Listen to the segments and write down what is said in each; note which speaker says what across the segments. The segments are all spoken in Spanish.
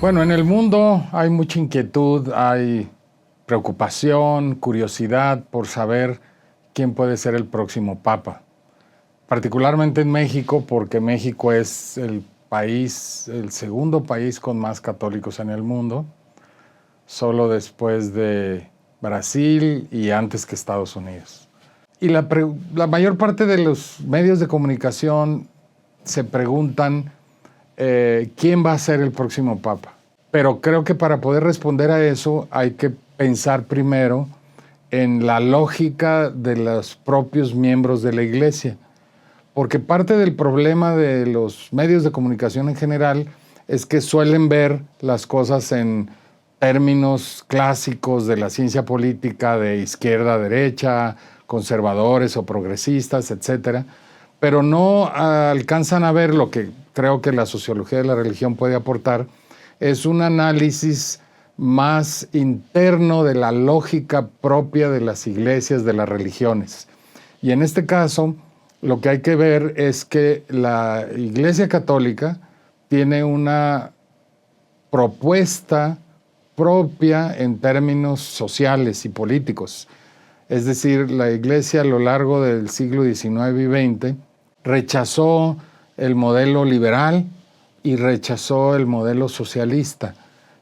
Speaker 1: Bueno, en el mundo hay mucha inquietud, hay preocupación, curiosidad por saber quién puede ser el próximo papa. Particularmente en México, porque México es el segundo país con más católicos en el mundo, solo después de Brasil y antes que Estados Unidos. Y la mayor parte de los medios de comunicación se preguntan quién va a ser el próximo papa. Pero creo que para poder responder a eso hay que pensar primero en la lógica de los propios miembros de la Iglesia. Porque parte del problema de los medios de comunicación en general es que suelen ver las cosas en términos clásicos de la ciencia política, de izquierda a derecha, conservadores o progresistas, etcétera, pero no alcanzan a ver lo que creo que la sociología de la religión puede aportar, es un análisis más interno de la lógica propia de las iglesias, de las religiones. Y en este caso, lo que hay que ver es que la Iglesia Católica tiene una propuesta propia en términos sociales y políticos. Es decir, la Iglesia a lo largo del siglo XIX y XX rechazó el modelo liberal y rechazó el modelo socialista.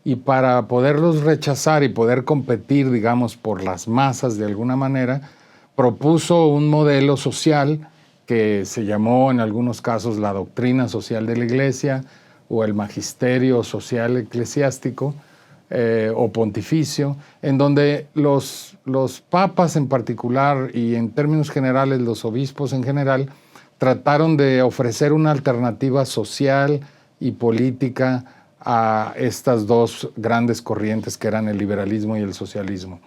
Speaker 1: Y para poderlos rechazar y poder competir, digamos, por las masas de alguna manera, propuso un modelo social que se llamó en algunos casos la doctrina social de la Iglesia o el magisterio social eclesiástico o pontificio, en donde los papas en particular y en términos generales los obispos en general trataron de ofrecer una alternativa social y política a estas dos grandes corrientes que eran el liberalismo y el socialismo.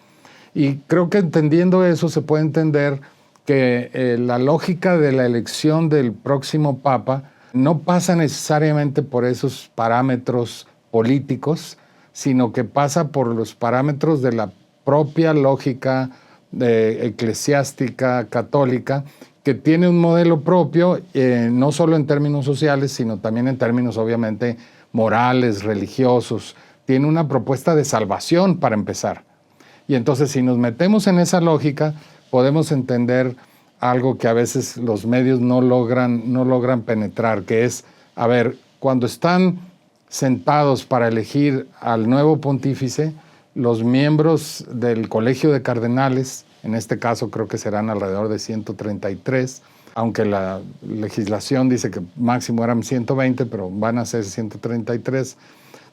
Speaker 1: Y creo que entendiendo eso se puede entender que la lógica de la elección del próximo papa no pasa necesariamente por esos parámetros políticos, sino que pasa por los parámetros de la propia lógica eclesiástica católica, que tiene un modelo propio, no solo en términos sociales, sino también en términos obviamente morales, religiosos. Tiene una propuesta de salvación para empezar. Y entonces si nos metemos en esa lógica, podemos entender algo que a veces los medios no logran penetrar, que es, a ver, cuando están sentados para elegir al nuevo pontífice, los miembros del Colegio de Cardenales, en este caso creo que serán alrededor de 133, aunque la legislación dice que máximo eran 120, pero van a ser 133,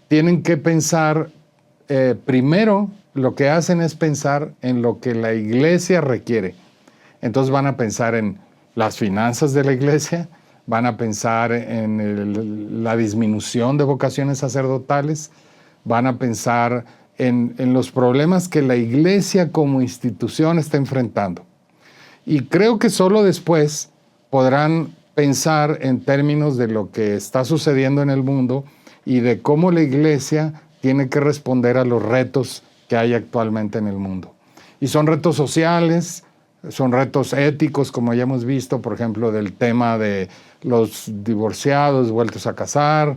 Speaker 1: tienen que pensar, primero lo que hacen es pensar en lo que la Iglesia requiere. Entonces van a pensar en las finanzas de la Iglesia, van a pensar en la disminución de vocaciones sacerdotales, van a pensar en los problemas que la Iglesia como institución está enfrentando. Y creo que solo después podrán pensar en términos de lo que está sucediendo en el mundo y de cómo la Iglesia tiene que responder a los retos que hay actualmente en el mundo. Y son retos sociales, son retos éticos, como ya hemos visto, por ejemplo, del tema de los divorciados vueltos a casar,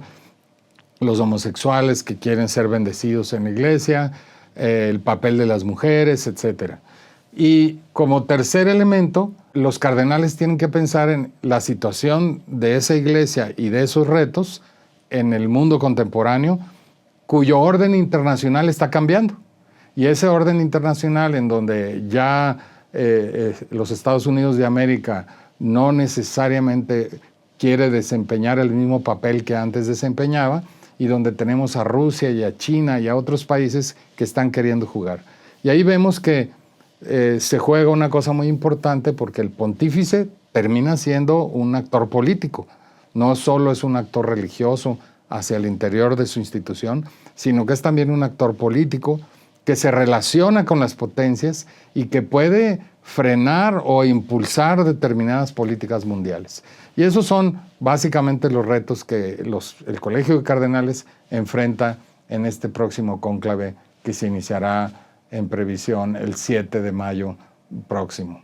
Speaker 1: los homosexuales que quieren ser bendecidos en la Iglesia, el papel de las mujeres, etc. Y como tercer elemento, los cardenales tienen que pensar en la situación de esa Iglesia y de esos retos en el mundo contemporáneo, cuyo orden internacional está cambiando. Y ese orden internacional en donde ya los Estados Unidos de América no necesariamente quiere desempeñar el mismo papel que antes desempeñaba, y donde tenemos a Rusia y a China y a otros países que están queriendo jugar. Y ahí vemos que se juega una cosa muy importante, porque el pontífice termina siendo un actor político. No solo es un actor religioso hacia el interior de su institución, sino que es también un actor político que se relaciona con las potencias y que puede frenar o impulsar determinadas políticas mundiales. Y esos son básicamente los retos que el Colegio de Cardenales enfrenta en este próximo cónclave que se iniciará en previsión el 7 de mayo próximo.